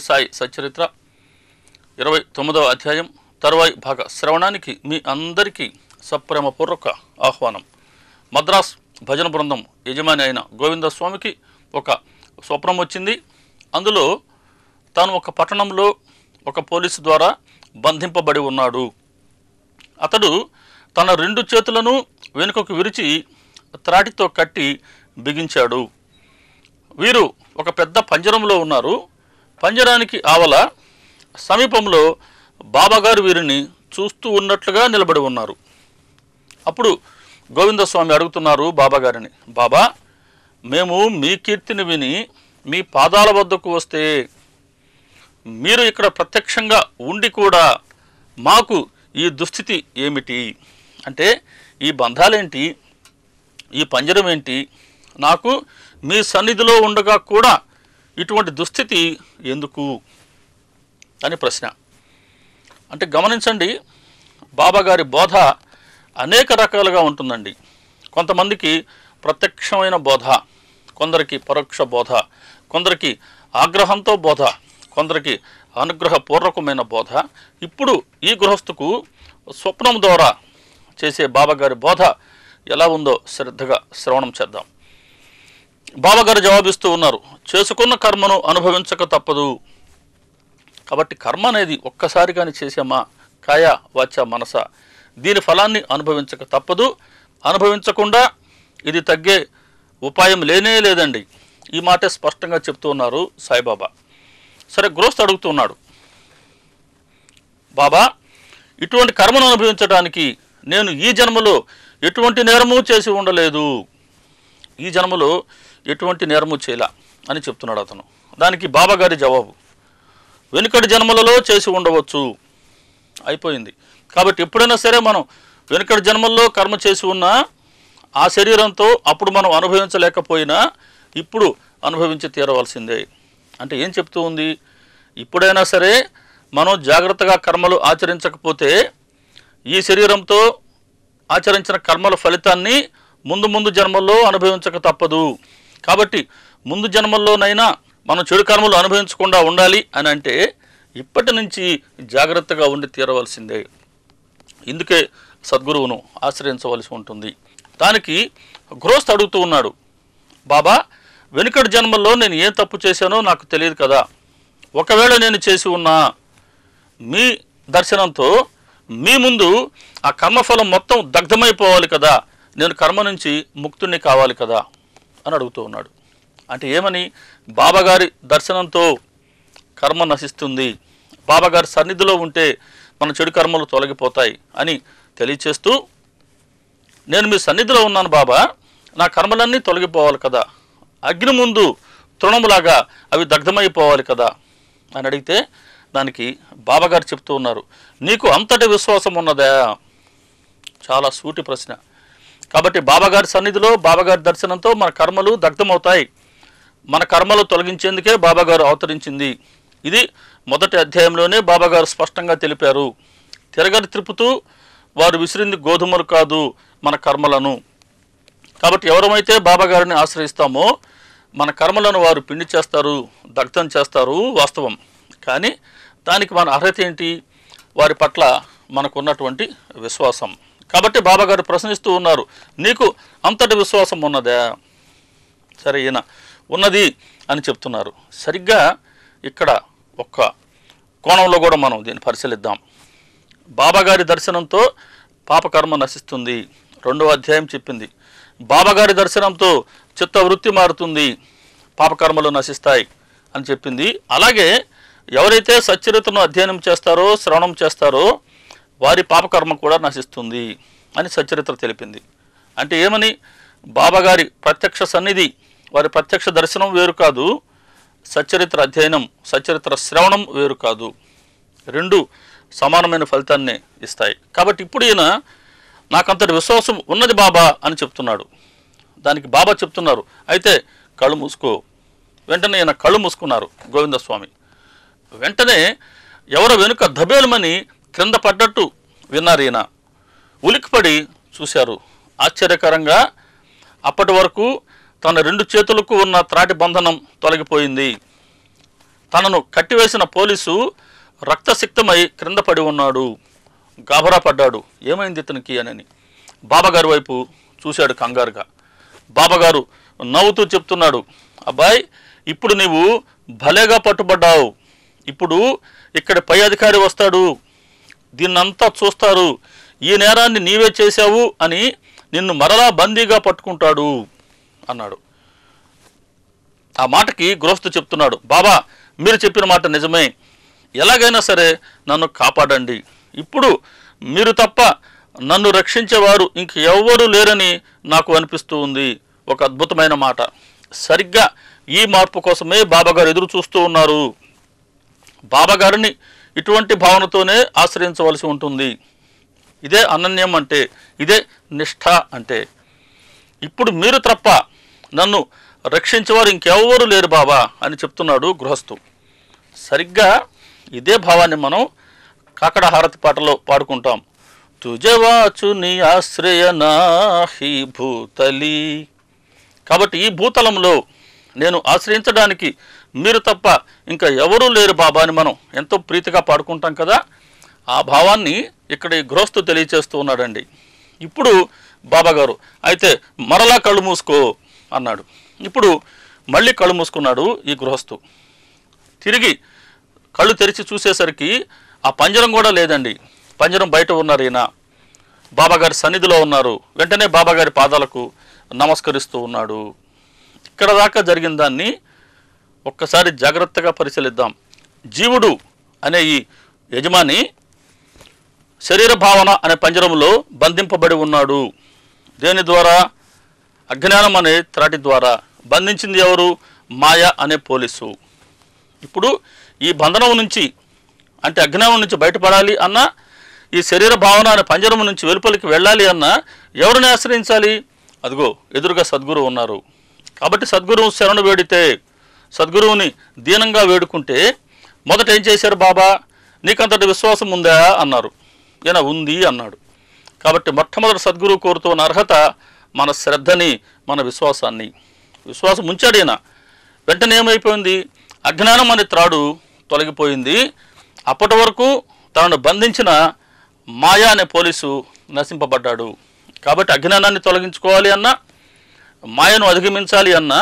సాయి సచ్చరిత్ర 29వ అధ్యాయం తరువాయి భాగ శ్రవణానికి మీ అందరికీ సప్రేమపూర్వక ఆహ్వానం. మద్రాస్ భజన బృందం యజమాని అయిన గోవిందస్వామికి ఒక స్వప్నం వచ్చింది. అందులో తాను ఒక పట్టణంలో ఒక పోలీసు ద్వారా బంధింపబడి ఉన్నాడు. అతడు తన 2 చేతులను వెనుకకు విరిచి త్రాటితో కట్టి బిగించాడు. వీరు ఒక పెద్ద పంజరంలో ఉన్నారు. పంజరానికి ఆవల సమీపంలో బాబాగారు వీరిని చూస్తూ ఉన్నట్లుగా నిలబడి ఉన్నారు. అప్పుడు గోవిందస్వామి అడుగుతున్నారు బాబాగారిని, బాబా, మేము మీ కీర్తిని విని మీ పాదాల వద్దకు వస్తే మీరు ఇక్కడ ప్రత్యక్షంగా ఉండి కూడా మాకు ఈ దుస్థితి ఏమిటి? అంటే ఈ బంధాలేంటి, ఈ పంజరం ఏంటి, నాకు మీ సన్నిధిలో ఉండగా కూడా ఇటువంటి దుస్థితి ఎందుకు అని ప్రశ్న. అంటే గమనించండి, బాబాగారి బోధ అనేక రకాలుగా ఉంటుందండి. కొంతమందికి ప్రత్యక్షమైన బోధ, కొందరికి పరోక్ష బోధ, కొందరికి ఆగ్రహంతో బోధ, కొందరికి అనుగ్రహపూర్వకమైన బోధ. ఇప్పుడు ఈ గృహస్థుకు స్వప్నం ద్వారా చేసే బాబాగారి బోధ ఎలా ఉందో శ్రద్ధగా శ్రవణం చేద్దాం. బాబాగారు జవాబిస్తూ ఉన్నారు, చేసుకున్న కర్మను అనుభవించక తప్పదు. కాబట్టి కర్మ అనేది ఒక్కసారి కానీ చేసామా, కాయ వాచ మనస, దీని ఫలాన్ని అనుభవించక తప్పదు. అనుభవించకుండా ఇది తగ్గే ఉపాయం లేనే లేదండి. ఈ మాటే స్పష్టంగా చెప్తూ ఉన్నారు సాయిబాబా. సరే, గృహస్థు అడుగుతూ ఉన్నాడు, బాబా, ఇటువంటి కర్మను అనుభవించడానికి నేను ఈ జన్మలో ఎటువంటి నేరము చేసి ఉండలేదు, ఈ జన్మలో ఎటువంటి నేరము చేయలా అని చెప్తున్నాడు అతను. దానికి బాబాగారి జవాబు, వెనుకటి జన్మలలో చేసి ఉండవచ్చు, అయిపోయింది. కాబట్టి ఎప్పుడైనా సరే మనం వెనుకటి జన్మల్లో కర్మ చేసి ఉన్నా ఆ శరీరంతో అప్పుడు మనం అనుభవించలేకపోయినా ఇప్పుడు అనుభవించి తీరవలసిందే. అంటే ఏం చెప్తూ ఉంది? ఇప్పుడైనా సరే మనం జాగ్రత్తగా కర్మలు ఆచరించకపోతే ఈ శరీరంతో ఆచరించిన కర్మల ఫలితాన్ని ముందు జన్మల్లో అనుభవించక తప్పదు. కాబట్టి ముందు జన్మల్లోనైనా మనం చెడు కర్మలు అనుభవించకుండా ఉండాలి అని అంటే ఇప్పటి నుంచి జాగ్రత్తగా ఉండి తీరవలసిందే. ఇందుకే సద్గురువును ఆశ్రయించవలసి ఉంటుంది. దానికి గృహస్థు అడుగుతూ ఉన్నాడు, బాబా, వెనుకటి జన్మల్లో నేను ఏం తప్పు చేశానో నాకు తెలియదు కదా. ఒకవేళ నేను చేసి ఉన్నా మీ దర్శనంతో మీ ముందు ఆ కర్మఫలం మొత్తం దగ్ధమైపోవాలి కదా, నేను కర్మ నుంచి ముక్తుణ్ణి కావాలి కదా అని అడుగుతూ ఉన్నాడు. అంటే ఏమని? బాబాగారి దర్శనంతో కర్మ నశిస్తుంది, బాబాగారి సన్నిధిలో ఉంటే మన చెడు కర్మలు తొలగిపోతాయి అని తెలియచేస్తూ, నేను మీ సన్నిధిలో ఉన్నాను బాబా, నా కర్మలన్నీ తొలగిపోవాలి కదా, అగ్ని ముందు తృణములాగా అవి దగ్ధమైపోవాలి కదా అని అడిగితే దానికి బాబాగారు చెప్తూ ఉన్నారు, నీకు అంతటి విశ్వాసం ఉన్నదా? చాలా సూటి ప్రశ్న. కాబట్టి బాబాగారి సన్నిధిలో బాబాగారి దర్శనంతో మన కర్మలు దగ్ధమవుతాయి. మన కర్మలు తొలగించేందుకే బాబాగారు అవతరించింది. ఇది మొదటి అధ్యాయంలోనే బాబాగారు స్పష్టంగా తెలిపారు. తిరగలి త్రిప్పుతూ వారు విసిరింది గోధుమలు కాదు, మన కర్మలను. కాబట్టి ఎవరమైతే బాబాగారిని ఆశ్రయిస్తామో మన కర్మలను వారు పిండి చేస్తారు, దగ్ధం చేస్తారు, వాస్తవం. కానీ దానికి మన అర్హత ఏంటి? వారి పట్ల మనకున్నటువంటి విశ్వాసం. కాబట్టి బాబాగారు ప్రశ్నిస్తూ ఉన్నారు, నీకు అంతటి విశ్వాసం ఉన్నదా? సరే, ఈయన ఉన్నది అని చెప్తున్నారు. సరిగ్గా ఇక్కడ ఒక్క కోణంలో కూడా మనం దీన్ని పరిశీలిద్దాం. బాబాగారి దర్శనంతో పాపకర్మ నశిస్తుంది, 2వ అధ్యాయం చెప్పింది. బాబాగారి దర్శనంతో చిత్తవృత్తి మారుతుంది, పాపకర్మలు నశిస్తాయి అని చెప్పింది. అలాగే ఎవరైతే సచ్చరిత్రను అధ్యయనం చేస్తారో, శ్రవణం చేస్తారో వారి పాపకర్మ కూడా నశిస్తుంది అని సచ్చరిత్ర తెలిపింది. అంటే ఏమని? బాబాగారి ప్రత్యక్ష సన్నిధి, వారి ప్రత్యక్ష దర్శనం వేరు కాదు, సచ్చరిత్ర అధ్యయనం, సచ్చరిత్ర శ్రవణం వేరు కాదు, 2 సమానమైన ఫలితాన్ని ఇస్తాయి. కాబట్టి ఇప్పుడు ఈయన నాకంతటి విశ్వాసం ఉన్నది బాబా అని చెప్తున్నాడు. దానికి బాబా చెప్తున్నారు, అయితే కళ్ళు మూసుకో. వెంటనే ఈయన కళ్ళు మూసుకున్నారు గోవిందస్వామి. వెంటనే ఎవరో వెనుక దబేలుమని క్రింద పడ్డట్టు విన్నారు. ఈయన ఉలిక్కిపడి చూశారు. ఆశ్చర్యకరంగా అప్పటి వరకు తన 2 చేతులకు ఉన్న త్రాటి బంధనం తొలగిపోయింది. తనను కట్టివేసిన పోలీసు రక్తసిక్తమై క్రింద పడి ఉన్నాడు. గాబరా పడ్డాడు, ఏమైంది ఇతనికి అని. బాబాగారి వైపు చూశాడు కంగారుగా. బాబాగారు నవ్వుతూ చెప్తున్నాడు, అబ్బాయి, ఇప్పుడు నీవు భలేగా పట్టుబడ్డావు. ఇప్పుడు ఇక్కడ పై అధికారి వస్తాడు, దీన్నంతా చూస్తారు, ఈ నేరాన్ని నీవే చేశావు అని నిన్ను మరలా బందీగా పట్టుకుంటాడు అన్నాడు. ఆ మాటకి గృహస్థు చెప్తున్నాడు, బాబా, మీరు చెప్పిన మాట నిజమే, ఎలాగైనా సరే నన్ను కాపాడండి. ఇప్పుడు మీరు తప్ప నన్ను రక్షించేవారు ఇంక ఎవ్వరూ లేరని నాకు అనిపిస్తూ ఉంది. ఒక అద్భుతమైన మాట. సరిగ్గా ఈ మార్పు కోసమే బాబాగారు ఎదురు చూస్తూ ఉన్నారు. బాబాగారిని ఇటువంటి భావనతోనే ఆశ్రయించవలసి ఉంటుంది. ఇదే అనన్యం అంటే, ఇదే నిష్ఠ అంటే. ఇప్పుడు మీరు తప్ప నన్ను రక్షించేవారు ఇంకెవ్వరూ లేరు బాబా అని చెప్తున్నాడు గృహస్థు. సరిగ్గా ఇదే భావాన్ని మనం కాకడ హారతి పాటలో పాడుకుంటాం. తుజవాచు నీ ఆశ్రయ నాహి భూతలి. కాబట్టి ఈ భూతలంలో నేను ఆశ్రయించడానికి మీరు తప్ప ఇంకా ఎవరూ లేరు బాబా అని మనం ఎంతో ప్రీతిగా పాడుకుంటాం కదా. ఆ భావాన్ని ఇక్కడ ఈ గృహస్థు తెలియచేస్తూ ఉన్నాడండి. ఇప్పుడు బాబాగారు అయితే మరలా కళ్ళు మూసుకో అన్నాడు. ఇప్పుడు మళ్ళీ కళ్ళు మూసుకున్నాడు ఈ గృహస్థు. తిరిగి కళ్ళు తెరిచి చూసేసరికి ఆ పంజరం కూడా లేదండి. పంజరం బయట ఉన్నారు, ఈయన బాబాగారి సన్నిధిలో ఉన్నారు. వెంటనే బాబాగారి పాదాలకు నమస్కరిస్తూ ఉన్నాడు. ఇక్కడ దాకా జరిగిన దాన్ని ఒక్కసారి జాగ్రత్తగా పరిశీలిద్దాం. జీవుడు అనే ఈ యజమాని శరీర భావన అనే పంజరంలో బంధింపబడి ఉన్నాడు. దేని ద్వారా? అజ్ఞానం అనే త్రాటి ద్వారా. బంధించింది ఎవరు? మాయ అనే పోలీసు. ఇప్పుడు ఈ బంధనం నుంచి, అంటే అజ్ఞానం నుంచి బయటపడాలి అన్నా, ఈ శరీర భావన అనే పంజరం నుంచి వెలుపలికి వెళ్ళాలి అన్నా ఎవరిని ఆశ్రయించాలి? అదిగో ఎదురుగా సద్గురువు ఉన్నారు. కాబట్టి సద్గురువు శరణు వేడితే, సద్గురువుని దీనంగా వేడుకుంటే, మొదట ఏం చేశారు బాబా? నీకంతటి విశ్వాసం ఉందా అన్నారు. ఈయన ఉంది అన్నాడు. కాబట్టి మొట్టమొదటి సద్గురువు కోరుతున్న అర్హత మన శ్రద్ధని, మన విశ్వాసాన్ని. విశ్వాసం ఉంచాడు ఈయన. వెంటనే ఏమైపోయింది? అజ్ఞానం అనే త్రాడు తొలగిపోయింది. అప్పటి వరకు తనను బంధించిన మాయా అనే పోలీసు నశింపబడ్డాడు. కాబట్టి అజ్ఞానాన్ని తొలగించుకోవాలి అన్నా, మాయను అధిగమించాలి అన్నా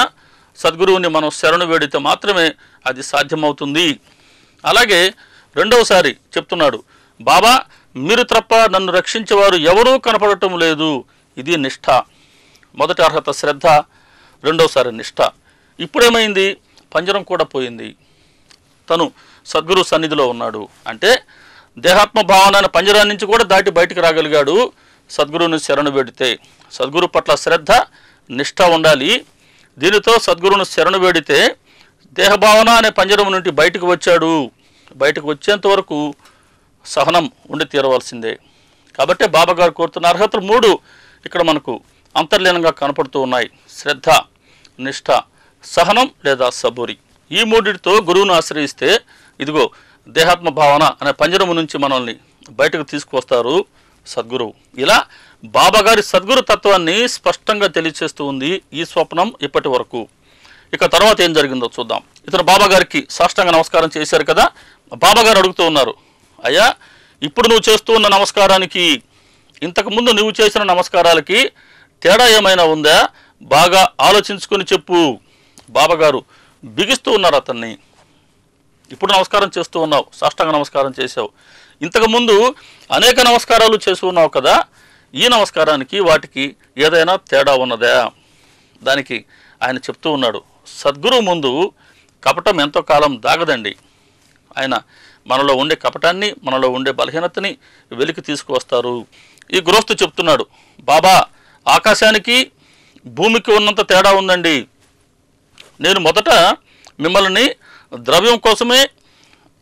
సద్గురువుని మనం శరణు వేడితే మాత్రమే అది సాధ్యమవుతుంది. అలాగే రెండవసారి చెప్తున్నాడు, బాబా, మీరు తప్ప నన్ను రక్షించేవారు ఎవరూ కనపడటం లేదు. ఇది నిష్ఠ. మొదటి అర్హత శ్రద్ధ, రెండవసారి నిష్ఠ. ఇప్పుడేమైంది? పంజరం కూడా పోయింది. తను సద్గురు సన్నిధిలో ఉన్నాడు. అంటే దేహాత్మ భావన పంజరం నుంచి కూడా దాటి బయటికి రాగలిగాడు సద్గురువుని శరణు వేడితే. సద్గురు పట్ల శ్రద్ధ, నిష్ఠ ఉండాలి. దీనితో సద్గురువును శరణు వేడితే దేహభావన అనే పంజరం నుండి బయటకు వచ్చాడు. బయటకు వచ్చేంత వరకు సహనం ఉండి తీరవలసిందే. కాబట్టి బాబాగారు కోరుతున్న అర్హతలు 3 ఇక్కడ మనకు అంతర్లీనంగా కనపడుతూ ఉన్నాయి. శ్రద్ధ, నిష్ఠ, సహనం లేదా సబూరి. ఈ 3టితో గురువును ఆశ్రయిస్తే ఇదిగో దేహాత్మ భావన అనే పంజరము నుంచి మనల్ని బయటకు తీసుకువస్తారు సద్గురువు. ఇలా బాబాగారి సద్గురు తత్వాన్ని స్పష్టంగా తెలియచేస్తూ ఉంది ఈ స్వప్నం ఇప్పటి వరకు. ఇక తర్వాత ఏం జరిగిందో చూద్దాం. ఇతను బాబాగారికి సాష్టాంగ నమస్కారం చేశారు కదా. బాబాగారు అడుగుతూ ఉన్నారు, అయ్యా, ఇప్పుడు నువ్వు చేస్తూ ఉన్న నమస్కారానికి ఇంతకుముందు నువ్వు చేసిన నమస్కారాలకి తేడా ఏమైనా ఉందా? బాగా ఆలోచించుకొని చెప్పు. బాబాగారు బిగిస్తూ ఉన్నారు అతన్ని. ఇప్పుడు నమస్కారం చేస్తూ ఉన్నావు, సాష్టాంగ నమస్కారం చేసావు, ఇంతకుముందు అనేక నమస్కారాలు చేసి ఉన్నావు కదా, ఈ నమస్కారానికి వాటికి ఏదైనా తేడా ఉన్నదా? దానికి ఆయన చెప్తూ ఉన్నాడు, సద్గురువు ముందు కపటం ఎంతో కాలం దాగదండి. ఆయన మనలో ఉండే కపటాన్ని, మనలో ఉండే బలహీనతని వెలికి తీసుకువస్తారు. ఈ గృహస్థు చెప్తున్నాడు, బాబా, ఆకాశానికి భూమికి ఉన్నంత తేడా ఉందండి. నేను మొదట మిమ్మల్ని ద్రవ్యం కోసమే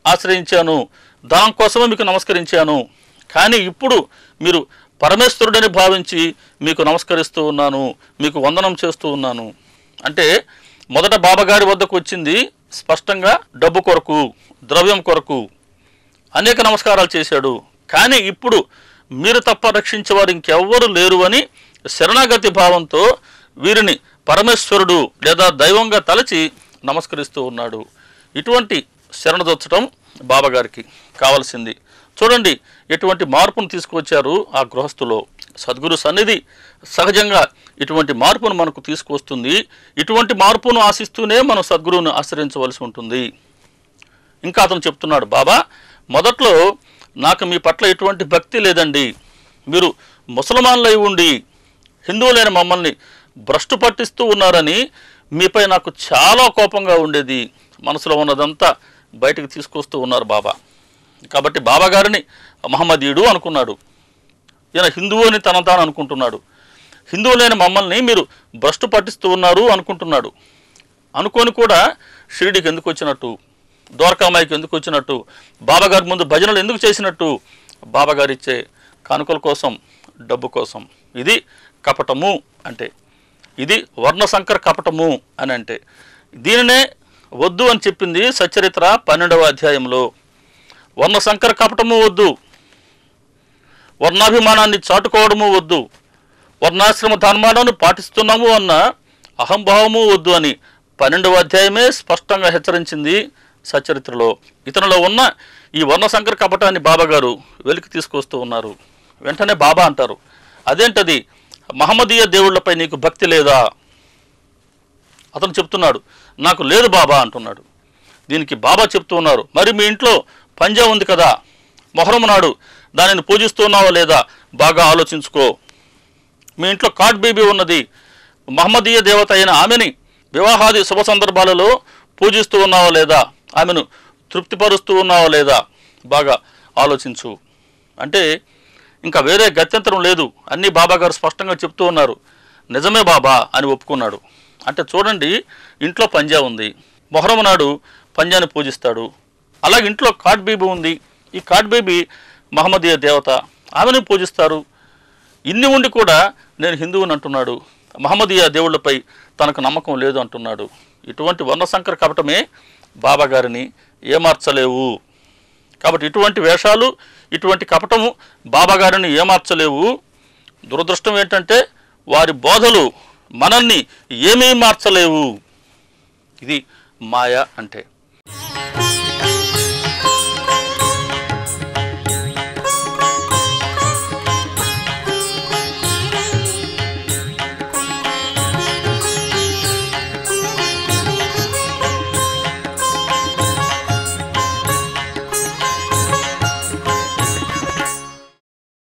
ఆశ్రయించాను, ధనం కోసమే మీకు నమస్కరించాను. కానీ ఇప్పుడు మీరు పరమేశ్వరుడని భావించి మీకు నమస్కరిస్తూ ఉన్నాను, మీకు వందనం చేస్తూ ఉన్నాను. అంటే మొదట బాబాగారి వద్దకు వచ్చింది స్పష్టంగా డబ్బు కొరకు, ద్రవ్యం కొరకు అనేక నమస్కారాలు చేశాడు. కానీ ఇప్పుడు మీరు తప్ప రక్షించేవారు ఇంకెవ్వరు లేరు అని శరణాగతి భావంతో వీరిని పరమేశ్వరుడు లేదా దైవంగా తలచి నమస్కరిస్తూ ఉన్నాడు. ఇటువంటి శరణదొచ్చటం బాబాగారికి కావాల్సింది. చూడండి ఎటువంటి మార్పును తీసుకువచ్చారు ఆ గృహస్థులో. సద్గురు సన్నిధి సహజంగా ఇటువంటి మార్పును మనకు తీసుకువస్తుంది. ఇటువంటి మార్పును ఆశిస్తూనే మనం సద్గురువును ఆశ్రయించవలసి ఉంటుంది. ఇంకా అతను చెప్తున్నాడు, బాబా మొదట్లో నాకు మీ పట్ల ఎటువంటి భక్తి లేదండి. మీరు ముసల్మాన్లై ఉండి హిందువులైన మమ్మల్ని భ్రష్టు పట్టిస్తూ ఉన్నారని మీపై నాకు చాలా కోపంగా ఉండేది. మనసులో ఉన్నదంతా బయటకు తీసుకొస్తూ ఉన్నారు బాబా. కాబట్టి బాబా గారిని మహమ్మదీయుడు అనుకున్నాడు. ఈయన హిందువు అని తన తాను అనుకుంటున్నాడు. హిందువులైన మమ్మల్ని మీరు భ్రష్టు పట్టిస్తూ ఉన్నారు అనుకుంటున్నాడు. అనుకొని కూడా షిరిడీకి ఎందుకు వచ్చినట్టు, ద్వారకామాయికి ఎందుకు వచ్చినట్టు, బాబాగారి ముందు భజనలు ఎందుకు చేసినట్టు? బాబాగారు ఇచ్చే కానుకల కోసం, డబ్బు కోసం. ఇది కపటము అంటే, ఇది వర్ణశంకర కపటము అని అంటే. దీనినే వద్దు అని చెప్పింది సచ్చరిత్ర 12వ అధ్యాయంలో. వర్ణశంకర కపటము వద్దు, వర్ణాభిమానాన్ని చాటుకోవడము వద్దు, వర్ణాశ్రమ ధర్మాలను పాటిస్తున్నాము అన్న అహంభావము వద్దు అని 12వ అధ్యాయమే స్పష్టంగా హెచ్చరించింది సచ్చరిత్రలో. ఇతనిలో ఉన్న ఈ వర్ణశంకర కపటాన్ని బాబాగారు వెలికి తీసుకొస్తూ ఉన్నారు. వెంటనే బాబా అంటారు, అదేంటది, మహమ్మదీయ దేవుళ్లపై నీకు భక్తి లేదా? అతను చెప్తున్నాడు, నాకు లేదు బాబా అంటున్నాడు. దీనికి బాబా చెప్తూ ఉన్నారు, మరి మీ ఇంట్లో పంజా ఉంది కదా, మొహరం నాడు దానిని పూజిస్తున్నావా లేదా బాగా ఆలోచించుకో. మీ ఇంట్లో కాట్ బీబీ ఉన్నది, మహమ్మదీయ దేవత అయిన ఆమెని వివాహాది శుభ సందర్భాలలో పూజిస్తూ ఉన్నావా లేదా, ఆమెను తృప్తిపరుస్తూ ఉన్నావా లేదా బాగా ఆలోచించు. అంటే ఇంకా వేరే గత్యంతరం లేదు, అన్నీ బాబాగారు స్పష్టంగా చెప్తూ ఉన్నారు. నిజమే బాబా అని ఒప్పుకున్నాడు. అంటే చూడండి, ఇంట్లో పంజా ఉంది, మొహరం నాడు పంజాని పూజిస్తాడు. అలాగే ఇంట్లో కాట్ బీబీ ఉంది, ఈ కాట్ బీబీ మహమ్మదీయ దేవత, ఆమెను పూజిస్తారు. ఇన్ని ఉండి కూడా నేను హిందువుని అంటున్నాడు, మహమ్మదీయ దేవుళ్ళపై తనకు నమ్మకం లేదు అంటున్నాడు. ఇటువంటి వర్ణశంకర కపటమే బాబాగారిని ఏమార్చలేవు. కాబట్టి ఇటువంటి వేషాలు, ఇటువంటి కపటము బాబాగారిని ఏమార్చలేవు. దురదృష్టం ఏంటంటే వారి బోధలు మనల్ని ఏమీ మార్చలేవు. ఇది మాయ అంటే.